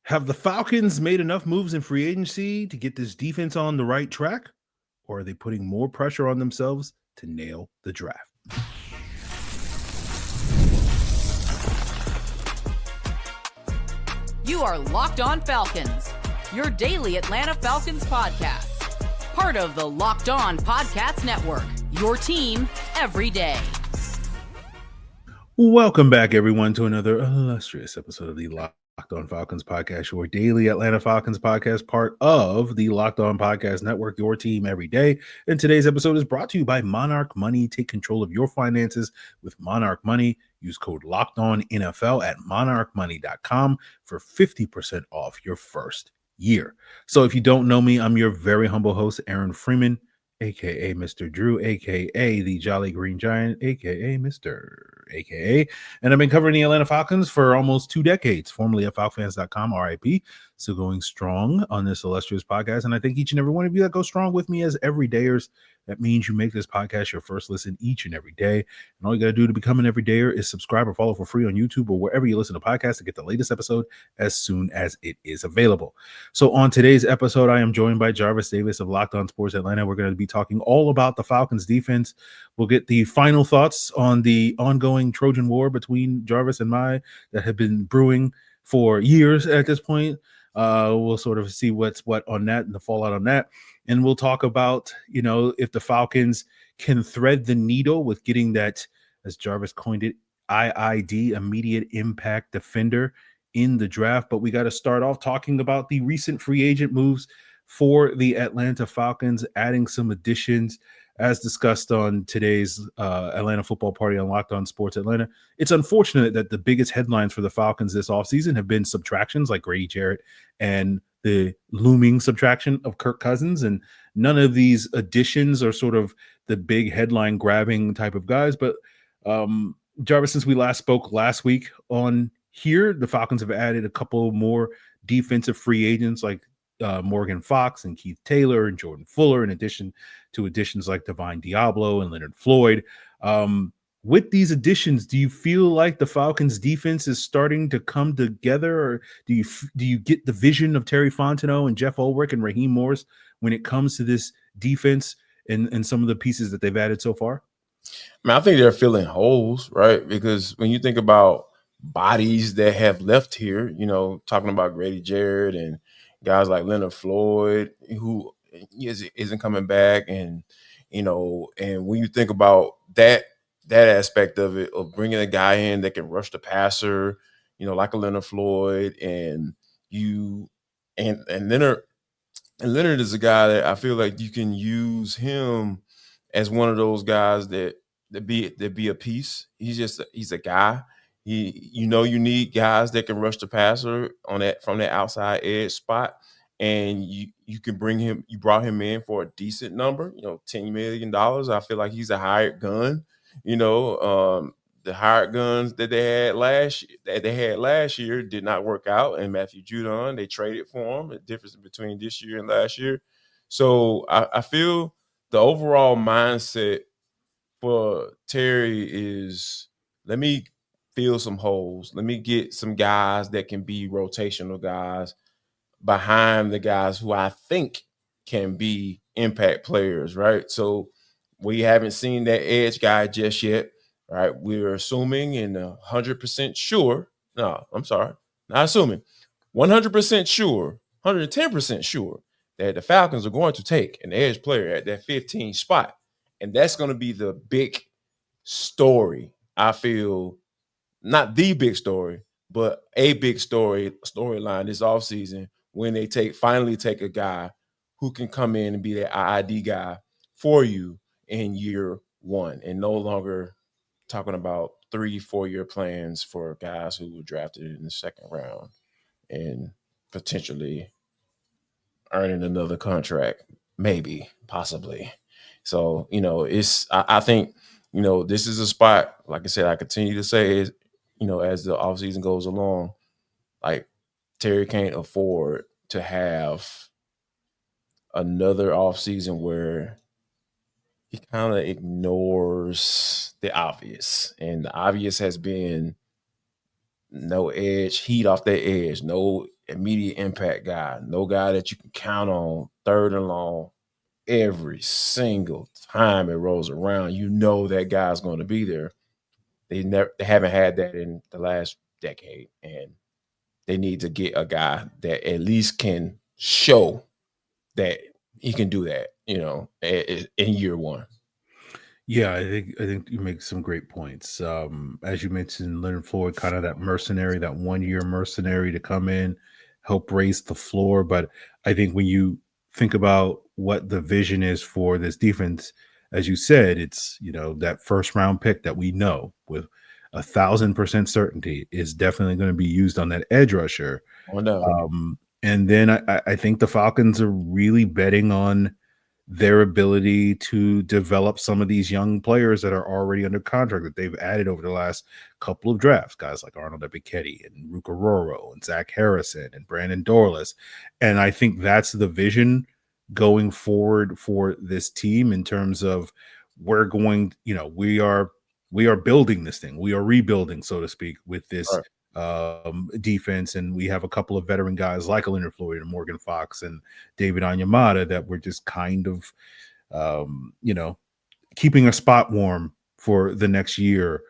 Have the Falcons made enough moves in free agency to get this defense on the right track? Or are they putting more pressure on themselves to nail the draft? You are Locked On Falcons, your daily Atlanta Falcons podcast. Part of the Locked On Podcast Network, your team every day. Welcome back, everyone, to another illustrious episode of the Locked On Falcons podcast, your daily Atlanta Falcons podcast, part of the Locked On Podcast Network, your team every day. And today's episode is brought to you by Monarch Money. Take control of your finances with Monarch Money. Use code LOCKEDONNFL at monarchmoney.com for 50% off your first year. So if you don't know me, I'm your very humble host, Aaron Freeman, aka Mr. Drew, aka the Jolly Green Giant, aka and I've been covering the Atlanta Falcons for almost 2 decades, formerly at falcfans.com, RIP. Still going strong on this illustrious podcast. And I thank each and every one of you that go strong with me as everydayers. That means you make this podcast your first listen each and every day. And all you got to do to become an everydayer is subscribe or follow for free on YouTube or wherever you listen to podcasts to get the latest episode as soon as it is available. So on today's episode, I am joined by Jarvis Davis of Locked On Sports Atlanta. We're going to be talking all about the Falcons defense. We'll get the final thoughts on the ongoing Trojan War between Jarvis and I that have been brewing for years at this point. We'll sort of see what's what on that and the fallout on that. And we'll talk about, if the Falcons can thread the needle with getting that, as Jarvis coined it, IID, immediate impact defender in the draft. But we got to start off talking about the recent free agent moves for the Atlanta Falcons, adding some additions as discussed on today's Atlanta Football Party on Locked On Sports Atlanta. It's unfortunate that the biggest headlines for the Falcons this offseason have been subtractions like Grady Jarrett and the looming subtraction of Kirk Cousins. And none of these additions are sort of the big headline grabbing type of guys. But Jarvis, since we last spoke last week on here, the Falcons have added a couple more defensive free agents like Morgan Fox and Keith Taylor and Jordan Fuller, in addition to additions like Divine Diablo and Leonard Floyd. With these additions, do you feel like the Falcons defense is starting to come together, or do you get the vision of Terry Fontenot and Jeff Ulrich and Raheem Morris when it comes to this defense and some of the pieces that they've added so far? I think they're filling holes, right? Because when you think about bodies that have left here, talking about Grady Jarrett and guys like Leonard Floyd, who isn't coming back. And when you think about that aspect of it, of bringing a guy in that can rush the passer, like a Leonard Floyd, and Leonard is a guy that I feel like you can use him as one of those guys that be a piece. He's a guy. You need guys that can rush the passer on that from that outside edge spot, and you can bring him. You brought him in for a decent number, $10 million. I feel like he's a hired gun. The hired guns that they had last year did not work out, and Matthew Judon, they traded for him. The difference between this year and last year. So I feel the overall mindset for Terry is, let me fill some holes. Let me get some guys that can be rotational guys behind the guys who I think can be impact players, right? So we haven't seen that edge guy just yet, right? We're assuming and 100% sure. No, I'm sorry. Not assuming. 100% sure, 110% sure that the Falcons are going to take an edge player at that 15 spot. And that's going to be the big story. I feel, not the big story, but a big storyline this offseason, when they finally take a guy who can come in and be that IID guy for you in year one, and no longer talking about 3-4 year plans for guys who were drafted in the second round and potentially earning another contract, maybe, possibly. So, I think, this is a spot, like I said, I continue to say is, as the offseason goes along, like, Terry can't afford to have another offseason where he kind of ignores the obvious. And the obvious has been no edge, heat off that edge, no immediate impact guy, no guy that you can count on third and long every single time it rolls around. You know that guy's going to be there. They haven't had that in the last decade, and they need to get a guy that at least can show that he can do that, in year one. Yeah, I think you make some great points. As you mentioned, Leonard Floyd, kind of that mercenary, that 1 year mercenary to come in, help raise the floor. But I think when you think about what the vision is for this defense, as you said, it's that first round pick that we know with 1,000% certainty is definitely going to be used on that edge rusher. Oh no. And then I think the Falcons are really betting on their ability to develop some of these young players that are already under contract that they've added over the last couple of drafts, guys like Arnold Ebiketie and Rukaroro and Zach Harrison and Brandon Dorless. And I think that's the vision going forward for this team in terms of we're going, we are building this thing. We are rebuilding, so to speak, with this Right. Defense, and we have a couple of veteran guys like Leonard Floyd and Morgan Fox and David Onyemata that we're just kind of keeping a spot warm for the next year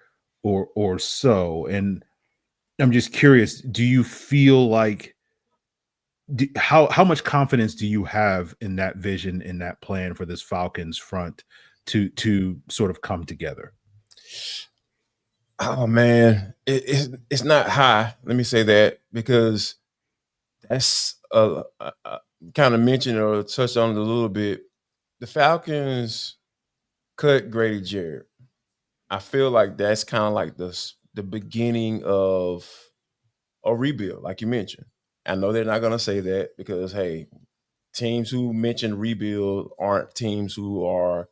or so. And I'm just curious, do you feel like how much confidence do you have in that vision, in that plan for this Falcons front to sort of come together? Oh man, it's not high. Let me say that, because that's kind of mentioned or touched on it a little bit. The Falcons cut Grady Jarrett. I feel like that's kind of like the beginning of a rebuild, like you mentioned. I know they're not going to say that because, hey, teams who mention rebuild aren't teams who are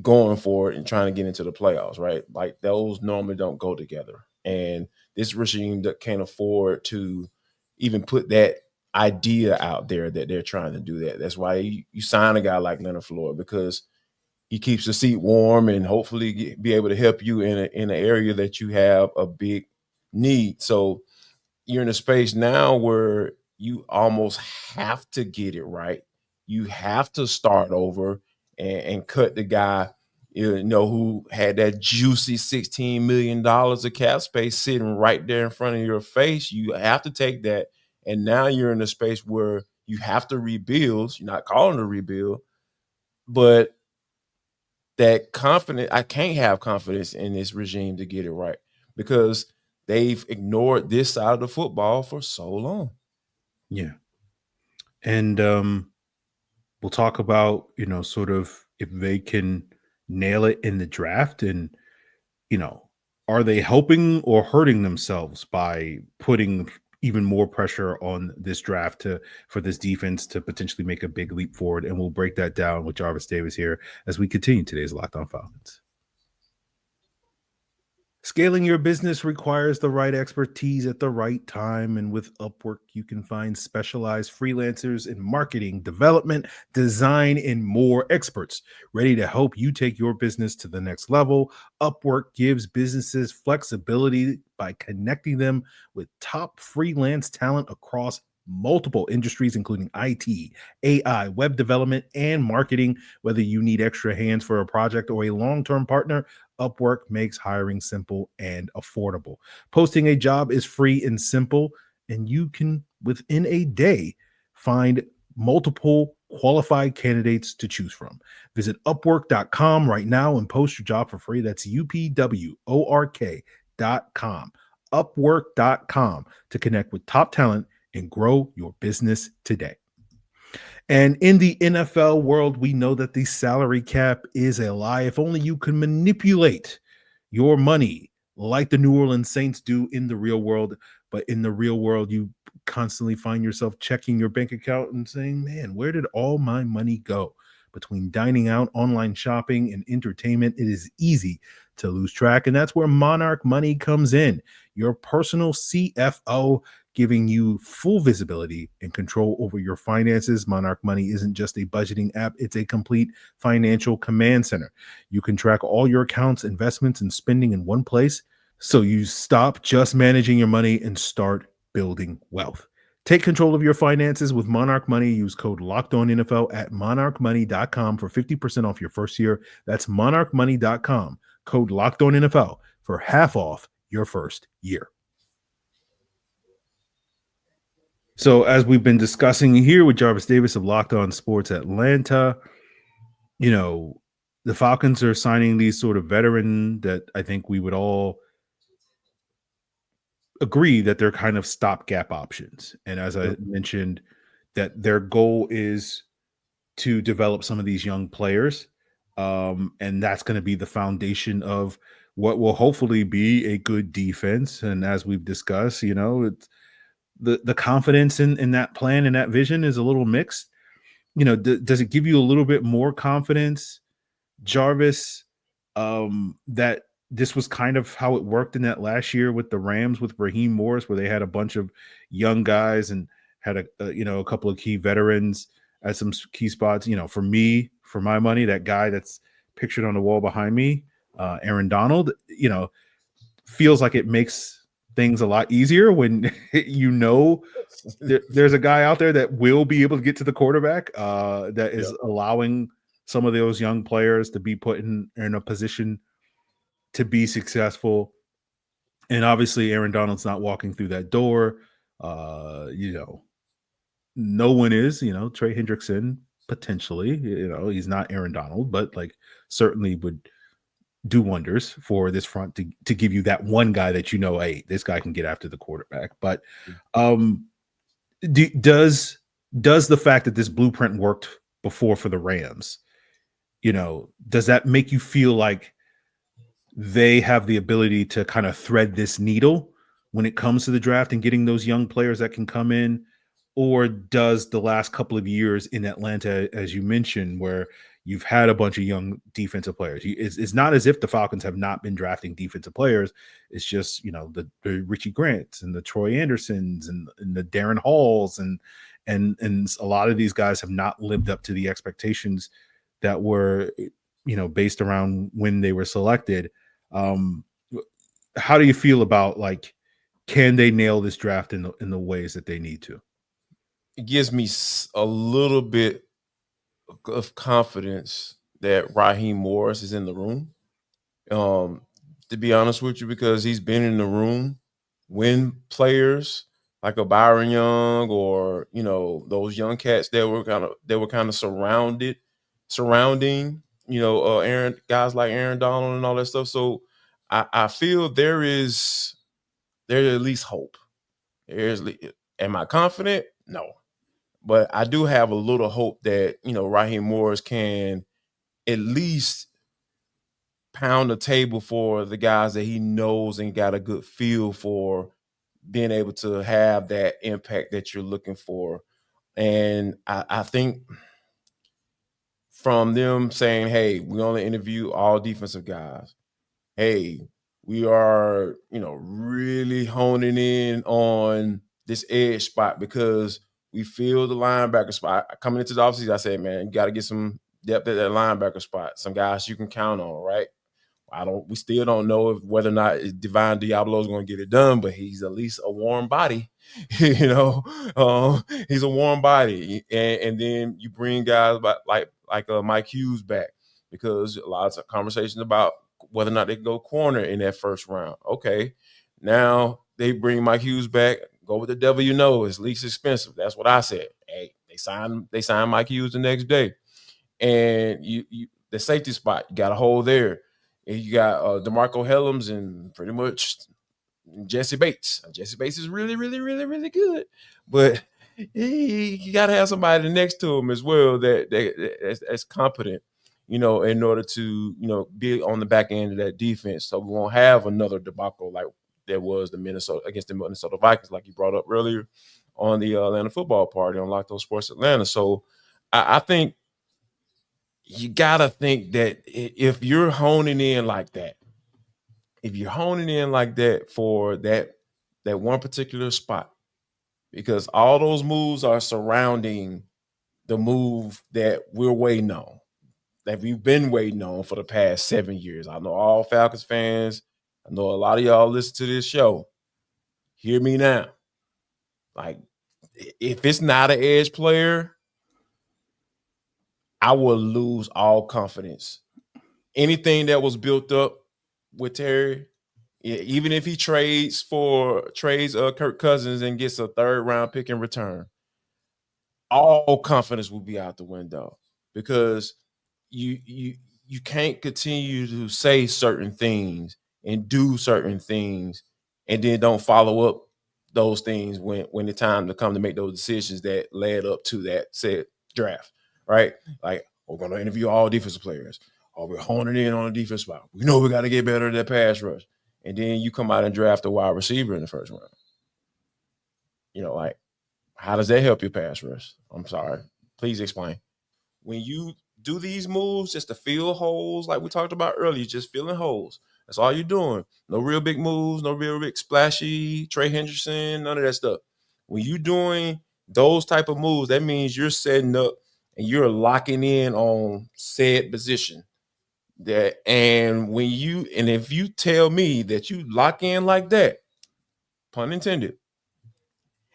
going for it and trying to get into the playoffs, right? Like those normally don't go together. And this regime that can't afford to even put that idea out there that they're trying to do that. That's why you sign a guy like Leonard Floyd, because he keeps the seat warm and hopefully be able to help you in an area that you have a big need. So you're in a space now where you almost have to get it right. You have to start over and cut the guy, who had that juicy $16 million of cap space sitting right there in front of your face. You have to take that. And now you're in a space where you have to rebuild. You're not calling it a rebuild, but that confidence, I can't have confidence in this regime to get it right because they've ignored this side of the football for so long. Yeah. And we'll talk about, sort of if they can nail it in the draft and, are they helping or hurting themselves by putting even more pressure on this draft for this defense to potentially make a big leap forward? And we'll break that down with Jarvis Davis here as we continue today's Locked On Falcons. Scaling your business requires the right expertise at the right time. And with Upwork, you can find specialized freelancers in marketing, development, design, and more, experts ready to help you take your business to the next level. Upwork gives businesses flexibility by connecting them with top freelance talent across multiple industries, including IT, AI, web development, and marketing. Whether you need extra hands for a project or a long-term partner, Upwork makes hiring simple and affordable. Posting a job is free and simple, and you can, within a day, find multiple qualified candidates to choose from. Visit Upwork.com right now and post your job for free. That's UPWORK.com. Upwork.com to connect with top talent and grow your business today. And in the NFL world, we know that the salary cap is a lie. If only you could manipulate your money like the New Orleans Saints do in the real world. But in the real world, you constantly find yourself checking your bank account and saying, man, where did all my money go? Between dining out, online shopping, and entertainment, it is easy to lose track. And that's where Monarch Money comes in, your personal CFO, giving you full visibility and control over your finances. Monarch Money isn't just a budgeting app, it's a complete financial command center. You can track all your accounts, investments, and spending in one place, so you stop just managing your money and start building wealth. Take control of your finances with Monarch Money. Use code LOCKEDONNFL at monarchmoney.com for 50% off your first year. That's monarchmoney.com. Code LOCKEDONNFL for half off your first year. So as we've been discussing here with Jarvis Davis of Locked On Sports Atlanta, the Falcons are signing these sort of veteran that I think we would all agree that they're kind of stopgap options. And as I mentioned, that their goal is to develop some of these young players. And that's going to be the foundation of what will hopefully be a good defense. And as we've discussed, it's the confidence in that plan and that vision is a little mixed. Does it give you a little bit more confidence, Jarvis, that this was kind of how it worked in that last year with the Rams with Raheem Morris, where they had a bunch of young guys and had a couple of key veterans at some key spots? For me, for my money, that guy that's pictured on the wall behind me, Aaron Donald, feels like it makes things a lot easier when there's a guy out there that will be able to get to the quarterback, that is allowing some of those young players to be put in a position to be successful. And obviously Aaron Donald's not walking through that door. No one is, Trey Hendrickson potentially, he's not Aaron Donald, but certainly would do wonders for this front to give you that one guy that hey, this guy can get after the quarterback. But does the fact that this blueprint worked before for the Rams, does that make you feel like they have the ability to kind of thread this needle when it comes to the draft and getting those young players that can come in? Or does the last couple of years in Atlanta, as you mentioned, where you've had a bunch of young defensive players, it's not as if the Falcons have not been drafting defensive players. It's just, the Richie Grants and the Troy Andersons and the Darren Halls and a lot of these guys have not lived up to the expectations that were, based around when they were selected. How do you feel about can they nail this draft in the ways that they need to? It gives me a little bit of confidence that Raheem Morris is in the room. To be honest with you, because he's been in the room when players like a Byron Young or those young cats that were kind of surrounding guys like Aaron Donald and all that stuff. So I feel there's at least hope. Am I confident? No. But I do have a little hope that, Raheem Morris can at least pound the table for the guys that he knows and got a good feel for being able to have that impact that you're looking for. And I think from them saying, hey, we only interview all defensive guys. Hey, we are, really honing in on this edge spot because we feel the linebacker spot. Coming into the offseason, I said, man, you got to get some depth at that linebacker spot. Some guys you can count on, right? We still don't know whether or not Divine Diablo is going to get it done, but he's at least a warm body. He's a warm body. And then you bring guys like Mike Hughes back, because lots of conversations about whether or not they go corner in that first round. Okay, now they bring Mike Hughes back. Go with the devil it's least expensive. That's what I said. Hey, they signed Mike Hughes the next day. And you the safety spot, you got a hole there. And you got DeMarco Hellams and pretty much Jesse Bates. Jesse Bates is really, really, really, really good. But you got to have somebody next to him as well that's competent, in order to, be on the back end of that defense. So we won't have another debacle like there was against the Minnesota Vikings, like you brought up earlier on the Atlanta Football Party on Locked On Sports Atlanta. So I think you got to think that if you're honing in like that, for that one particular spot, because all those moves are surrounding the move that we're waiting on, that we've been waiting on for the past 7 years. I know all Falcons fans, I know a lot of y'all listen to this show. Hear me now. if it's not an edge player, I will lose all confidence. Anything that was built up with Terry, even if he trades Kirk Cousins and gets a 3rd round pick in return, all confidence will be out the window, because you can't continue to say certain things and do certain things and then don't follow up those things when the time to come to make those decisions that led up to that said draft, right? Like, we're going to interview all defensive players. Or we're honing in on the defense spot. We know we got to get better at that pass rush. And then you come out and draft a wide receiver in the 1st round. Like, how does that help your pass rush? I'm sorry. Please explain. When you do these moves just to fill holes, like we talked about earlier, just filling holes. That's all you're doing. No real big moves, no real big splashy, Trey Hendrickson, none of that stuff. When you're doing those type of moves, that means you're setting up and you're locking in on said position. And if you tell me that you lock in like that, pun intended,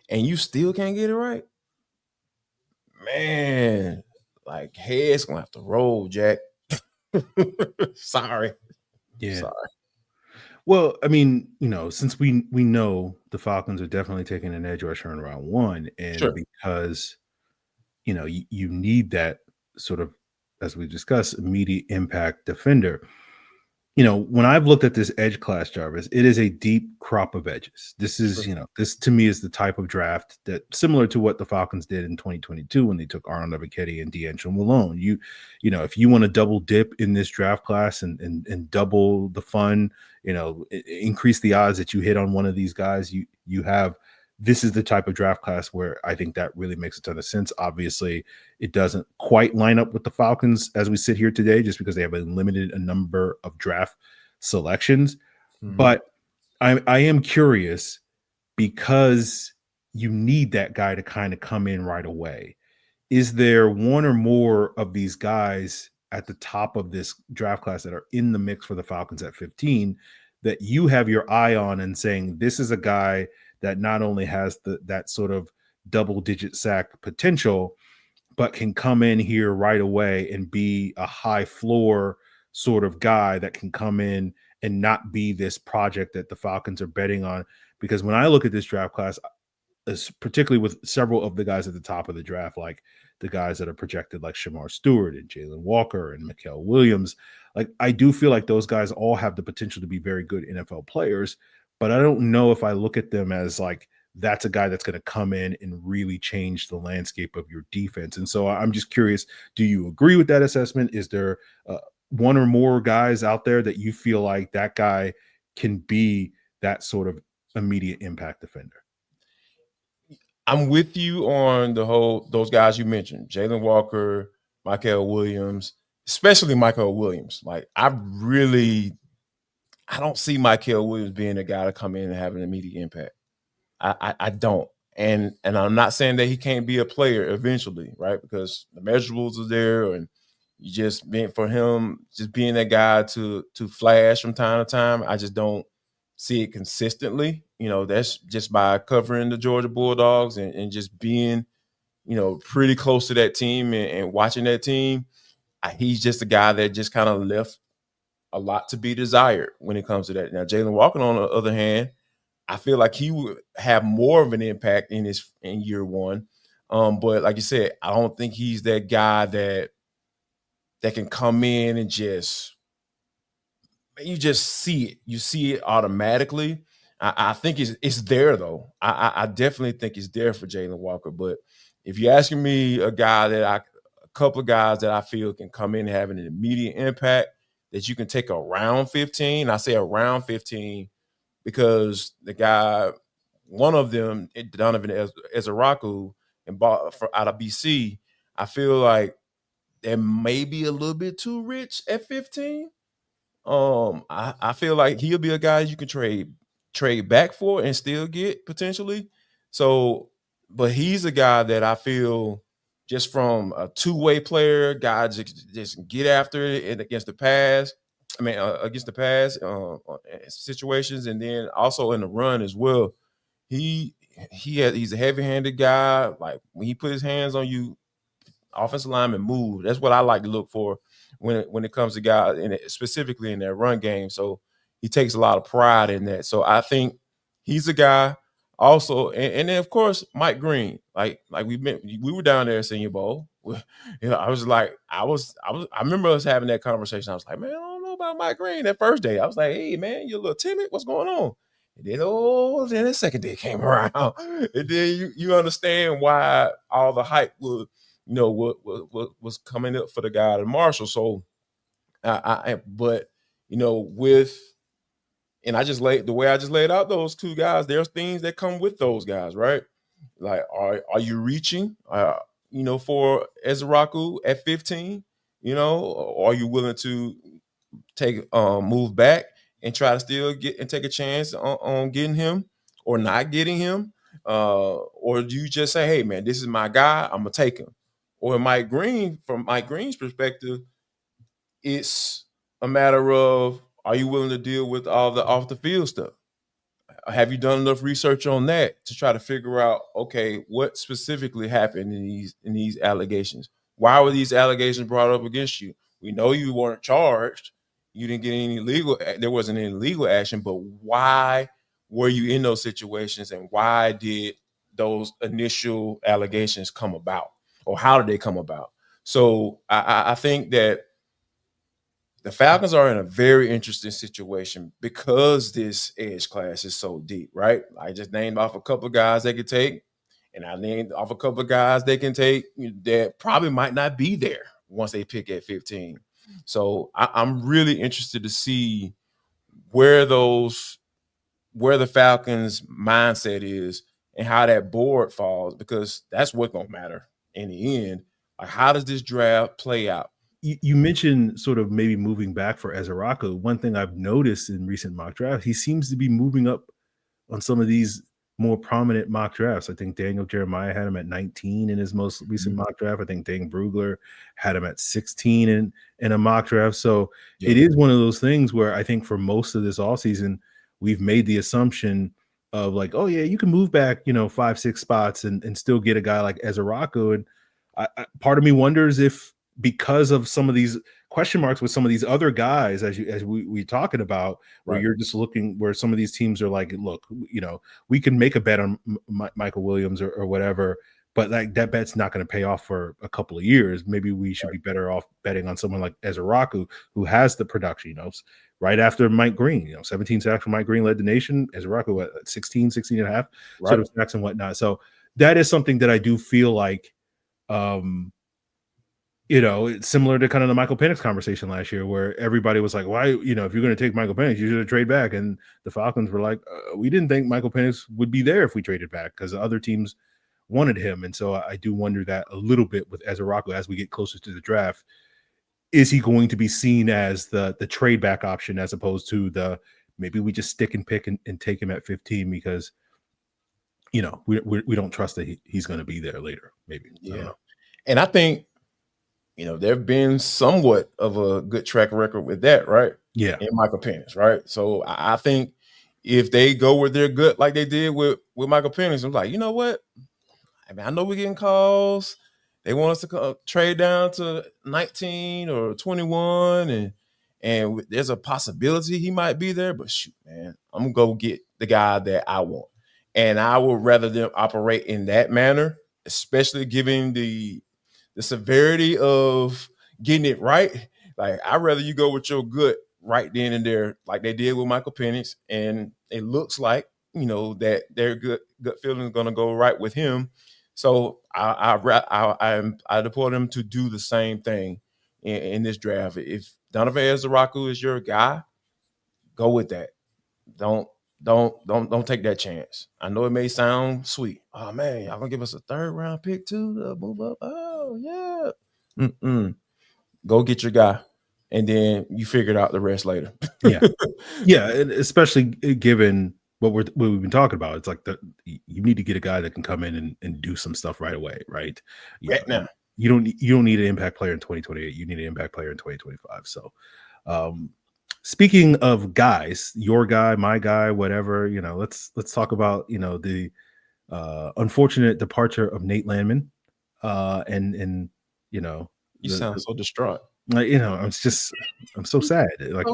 and you still can't get it right, man, like, head's gonna have to roll, Jack. Sorry. Yeah. Sorry. Well, I mean, since we know the Falcons are definitely taking an edge rusher in round 1, and Sure. because you need that sort of, as we discussed, immediate impact defender. When I've looked at this edge class, Jarvis, it is a deep crop of edges. This is, this to me is the type of draft that, similar to what the Falcons did in 2022 when they took Arnold Ebiketie and D'Angelo Malone. If you want to double dip in this draft class and double the fun, increase the odds that you hit on one of these guys, you have. This is the type of draft class where I think that really makes a ton of sense. Obviously, it doesn't quite line up with the Falcons as we sit here today, just because they have a limited number of draft selections. Mm-hmm. But I am curious, because you need that guy to kind of come in right away. Is there one or more of these guys at the top of this draft class that are in the mix for the Falcons at 15 that you have your eye on and saying, this is a guy that not only has that sort of double-digit sack potential, but can come in here right away and be a high floor sort of guy that can come in and not be this project that the Falcons are betting on? Because when I look at this draft class, particularly with several of the guys at the top of the draft, like the guys that are projected like Shamar Stewart and Jalen Walker and Mikael Williams, like, I do feel like those guys all have the potential to be very good NFL players, but I don't know if I look at them as like, that's a guy that's going to come in and really change the landscape of your defense. And so I'm just curious, do you agree with that assessment? Is there one or more guys out there that you feel like that guy can be that sort of immediate impact defender? I'm with you on those guys you mentioned, Jalen Walker, Mikael Williams, especially Mikael Williams. Like, I don't see Mikael Williams being a guy to come in and have an immediate impact. I don't. And I'm not saying that he can't be a player eventually, right? Because the measurables are there, and you just being that guy to flash from time to time. I just don't see it consistently. That's just by covering the Georgia Bulldogs and just being, pretty close to that team and watching that team. He's just a guy that just kind of left a lot to be desired when it comes to that. Now, Jalen Walker, on the other hand, I feel like he would have more of an impact in year 1. But like you said, I don't think he's that guy that can come in and you just see it. You see it automatically. I think it's there, though. I definitely think it's there for Jalen Walker. But if you're asking me a couple of guys that I feel can come in and have an immediate impact that you can take around 15, I say around 15 because one of them, Donovan Ezeraku, out of BC, I feel like that may be a little bit too rich at 15. I feel like he'll be a guy you can trade back for and still get potentially. So, but he's a guy that I feel just from a two-way player, guy just get after it against the pass. Against the pass situations, and then also in the run as well. He he's a heavy-handed guy. Like when he put his hands on you, offensive lineman move. That's what I like to look for when it comes to guys, and specifically in their run game. So he takes a lot of pride in that. So I think he's a guy. Also, and then of course Mike Green. Like we were down there at Senior Bowl. I was like, I remember us having that conversation. I was like, man, I don't know about Mike Green that first day. I was like, hey man, you're a little timid. What's going on? And then the second day came around, and then you understand why all the hype was, what was coming up for the guy at Marshall. So but I just laid out those two guys. There's things that come with those guys, right? Like, are you reaching, for Ezraku at 15? Or are you willing to move back and try to still take a chance on getting him or not getting him? Or do you just say, hey man, this is my guy, I'm gonna take him? Or from Mike Green's perspective, it's a matter of, are you willing to deal with all the off the field stuff? Have you done enough research on that to try to figure out, okay, what specifically happened in these allegations? Why were these allegations brought up against you? We know you weren't charged. You didn't get there wasn't any legal action, but why were you in those situations, and why did those initial allegations come about, or how did they come about? So I think that the Falcons are in a very interesting situation because this edge class is so deep, right? I just named off a couple of guys they could take, and I named off a couple of guys they can take that probably might not be there once they pick at 15. So I'm really interested to see where the Falcons' mindset is and how that board falls, because that's what's going to matter in the end. Like, how does this draft play out? You mentioned sort of maybe moving back for Ezraku. One thing I've noticed in recent mock drafts, he seems to be moving up on some of these more prominent mock drafts. I think Daniel Jeremiah had him at 19 in his most recent mock draft. I think Dane Brugler had him at 16 in a mock draft. So it is one of those things where I think for most of this offseason, we've made the assumption of like, oh yeah, you can move back, 5-6 spots and still get a guy like Ezraku. And part of me wonders if, because of some of these question marks with some of these other guys, as we talking about, where you're just looking, where some of these teams are like, look, we can make a bet on Michael Williams or whatever, but like that bet's not going to pay off for a couple of years. Maybe we should be better off betting on someone like Ezraku, who has the production, right after Mike Green, 17 sacks from Mike Green led the nation. Ezraku at 16 and a half sort of sacks and whatnot. So that is something that I do feel like, it's similar to kind of the Michael Penix conversation last year, where everybody was like, why, if you're going to take Michael Penix, you should have traded back. And the Falcons were like, we didn't think Michael Penix would be there if we traded back, because other teams wanted him. And so I do wonder that a little bit with Ezraku as we get closer to the draft. Is he going to be seen as the trade back option, as opposed to maybe we just stick and pick and take him at 15 because, we don't trust that he's going to be there later, maybe. Yeah. And I think, there have been somewhat of a good track record with that, right? Yeah. In Michael Penix, right? So I think if they go with their gut like they did with Michael Penix, I'm like, you know what? I mean, I know we're getting calls. They want us to trade down to 19 or 21, and there's a possibility he might be there. But shoot, man, I'm going to go get the guy that I want. And I would rather them operate in that manner, especially given the severity of getting it right. Like, I'd rather you go with your gut right then and there, like they did with Michael Penix, and it looks like, that their gut feeling is going to go right with him. So I deploy them to do the same thing in this draft. If Donovan Ezraku is your guy, go with that. Don't take that chance. I know it may sound sweet. Oh man, y'all gonna give us a 3rd round pick too to move up? Oh yeah. Go get your guy, and then you figure out the rest later. Yeah, and especially given what we've been talking about. It's like you need to get a guy that can come in and do some stuff right away, right? Now. You don't need an impact player in 2028. You need an impact player in 2025. So speaking of guys, your guy, my guy, whatever, let's talk about, the unfortunate departure of Nate Landman. And you know, You sound so distraught. I'm so sad. Like,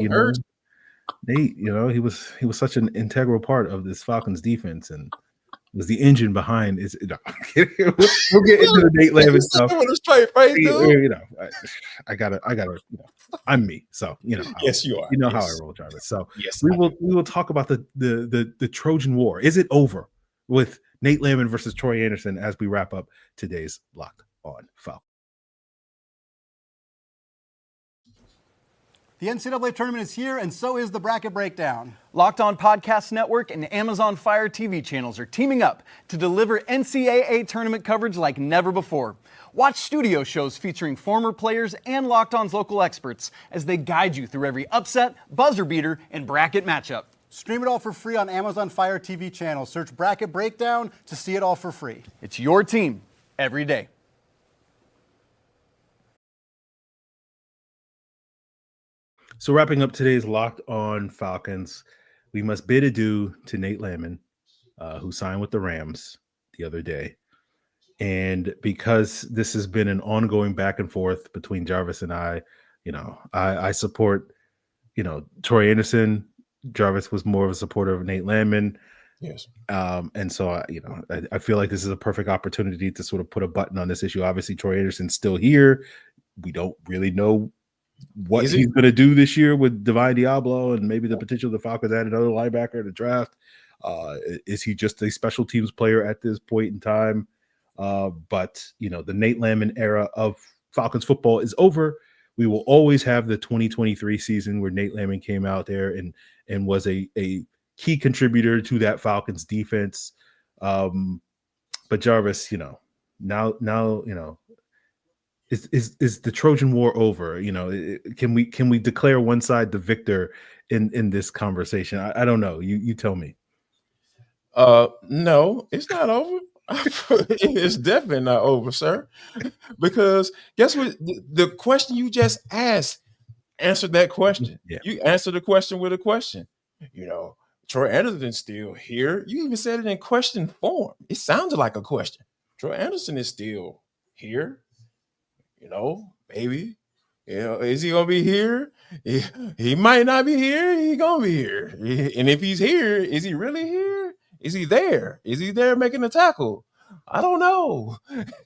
Nate, he was such an integral part of this Falcons defense and was the engine behind is. We'll get into the Nate Landman stuff. With a straight face, dude. I gotta. I'm me, so Yes, you are. You know how I roll, Jarvis. So yes, we will talk about the Trojan War. Is it over with Nate Landman versus Troy Anderson as we wrap up today's Locked On Falcons? The NCAA tournament is here, and so is the bracket breakdown. Locked On Podcast Network and Amazon Fire TV channels are teaming up to deliver NCAA tournament coverage like never before. Watch studio shows featuring former players and Locked On's local experts as they guide you through every upset, buzzer beater, and bracket matchup. Stream it all for free on Amazon Fire TV channel. Search Bracket Breakdown to see it all for free. It's your team every day. So wrapping up today's Locked On Falcons, we must bid adieu to Nate Landman, who signed with the Rams the other day. And because this has been an ongoing back and forth between Jarvis and I support, Troy Anderson. Jarvis was more of a supporter of Nate Landman. Yes. And so, I feel like this is a perfect opportunity to sort of put a button on this issue. Obviously, Troy Anderson's still here. We don't really know what he's going to do this year with Divine Diablo and maybe the potential of the Falcons add another linebacker in the draft. Is he just a special teams player at this point in time? But the Nate Landman era of Falcons football is over. We will always have the 2023 season where Nate Landman came out there and was a key contributor to that Falcons defense. But Jarvis, now is the Trojan War over? Can we declare one side the victor in this conversation? I don't know. You tell me. No, it's not over. It's definitely not over, sir. Because guess what? The question you just asked answered that question. Yeah. You answered the question with a question. Troy Anderson's still here. You even said it in question form. It sounded like a question. Troy Anderson is still here. Maybe. Is he gonna be here? He might not be here. He gonna be here. And if he's here, is he really here? Is he there? Is he there making a tackle? I don't know.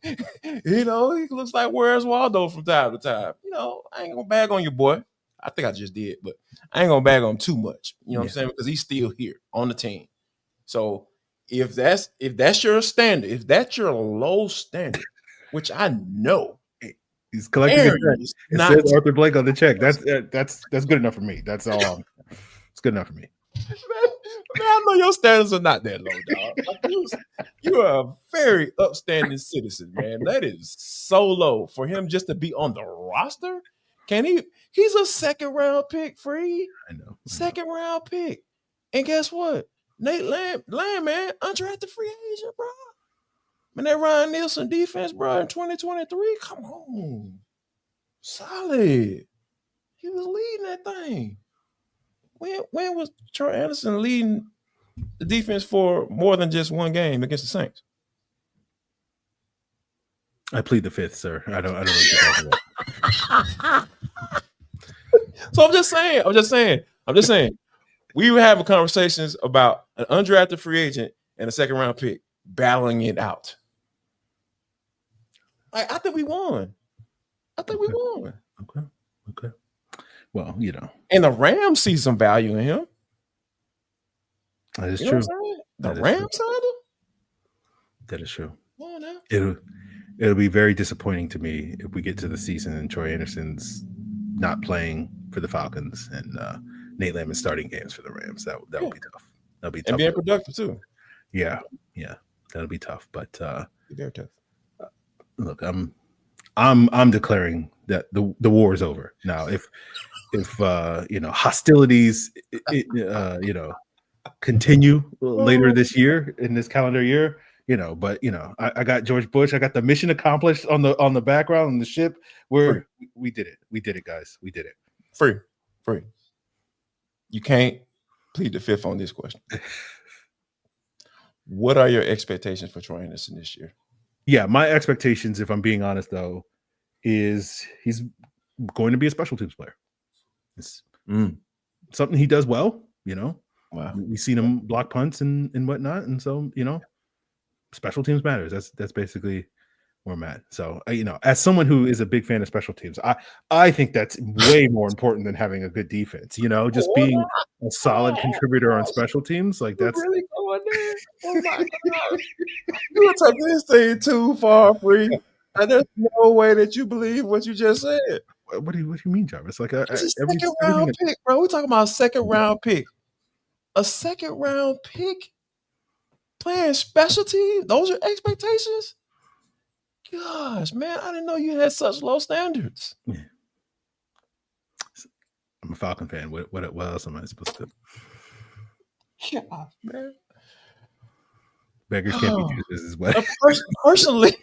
He looks like Where's Waldo from time to time. I ain't gonna bag on your boy. I think I just did, but I ain't gonna bag on him too much. You know what I'm saying? Because he's still here on the team. So if that's your standard, if that's your low standard, which I know. He's collecting a check. It says Arthur Blake on the check. That's good enough for me. That's all. It's good enough for me. Man, I know your standards are not that low, dog. You are a very upstanding citizen, man. That is so low for him just to be on the roster. Can he? He's a second round pick, Free. I know. Second round pick. And guess what? Nate Landman, undrafted free agent, bro. Man, that Ryan Nielsen defense, bro, in 2023, come on. Solid. He was leading that thing. When was Troy Anderson leading the defense for more than just one game against the Saints? I plead the fifth, sir. I don't know what you're talking about. So I'm just saying. We were having conversations about an undrafted free agent and a second round pick battling it out. I think we won. Okay. Well, And the Rams see some value in him. That is true. The Rams side of him? That is true. Come on now. It'll be very disappointing to me if we get to the season and Troy Anderson's not playing for the Falcons and Nate Landman starting games for the Rams. That would be tough. That'll be tough. And being productive too. Yeah, that'll be tough. But very tough. Look, I'm declaring that the war is over now. If hostilities continue later this year in this calendar year, but I got George Bush. I got the mission accomplished on the background on the ship where we did it, guys. We did it. Free. You can't plead the fifth on this question. What are your expectations for Troy Anderson this year? Yeah, my expectations, if I'm being honest, though, is he's going to be a special teams player. It's something he does well, Wow. We've seen him block punts and whatnot, and so special teams matters. That's basically where I'm at. So as someone who is a big fan of special teams, I think that's way more important than having a good defense. Just being a solid contributor on special teams, like that's really going there. Oh my God, you are taking this thing too far, Free. And there's no way that you believe what you just said. what do you mean, Jarvis? Like It's a second round pick, bro. We're talking about a second round pick. A second round pick playing special teams. Those are expectations. Gosh, man, I didn't know you had such low standards. Yeah. I'm a Falcon fan. What else am I supposed to do? Yeah, man. Beggars can't be choosers as well. Personally.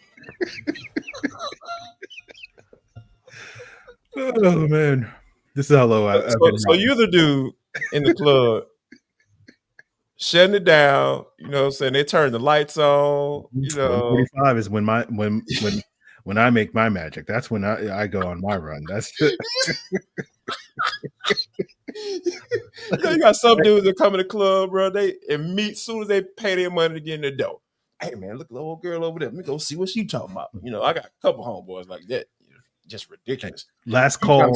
Oh man, this is how low I've been. So you're the dude in the club shutting it down. You know what I'm saying? They turn the lights on. 45 is when I make my magic. That's when I go on my run. That's you got some dudes that come in the club, bro. They as soon as they pay their money to get in the door. Hey man, look at the old girl over there. Let me go see what she talking about. I got a couple homeboys like that. Just ridiculous. Last call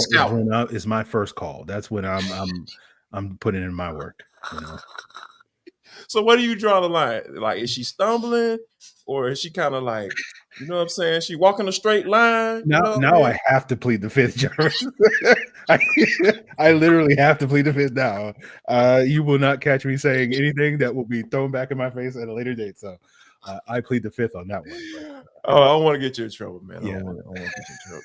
is my first call. That's when I'm putting in my work. So where do you draw the line? Like, is she stumbling, or is she kind of like, you know what I'm saying? She walking a straight line. Now I have to plead the fifth, Jarvis. I literally have to plead the fifth now. You will not catch me saying anything that will be thrown back in my face at a later date. So I plead the fifth on that one. Oh, I don't want to get you in trouble, man. Yeah. I don't want to get you in trouble.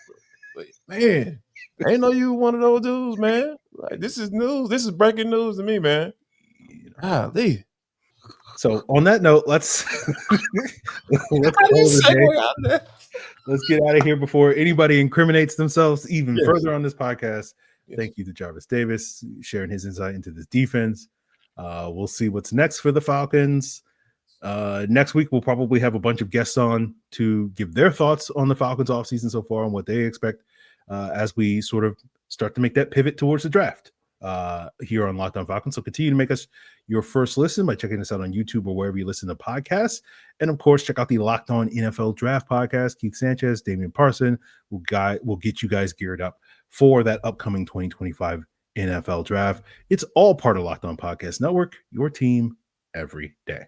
But man, I didn't know you were one of those dudes, man. Like, this is news. This is breaking news to me, man. Golly. So on that note, let's get out of here before anybody incriminates themselves even further on this podcast. Yes. Thank you to Jarvis Davis sharing his insight into this defense. We'll see what's next for the Falcons. Next week, we'll probably have a bunch of guests on to give their thoughts on the Falcons offseason so far and what they expect as we sort of start to make that pivot towards the draft here on Locked On Falcons. So continue to make us your first listen by checking us out on YouTube or wherever you listen to podcasts. And of course, check out the Locked On NFL Draft podcast. Keith Sanchez, Damian Parson will get you guys geared up for that upcoming 2025 NFL Draft. It's all part of Locked On Podcast Network, your team every day.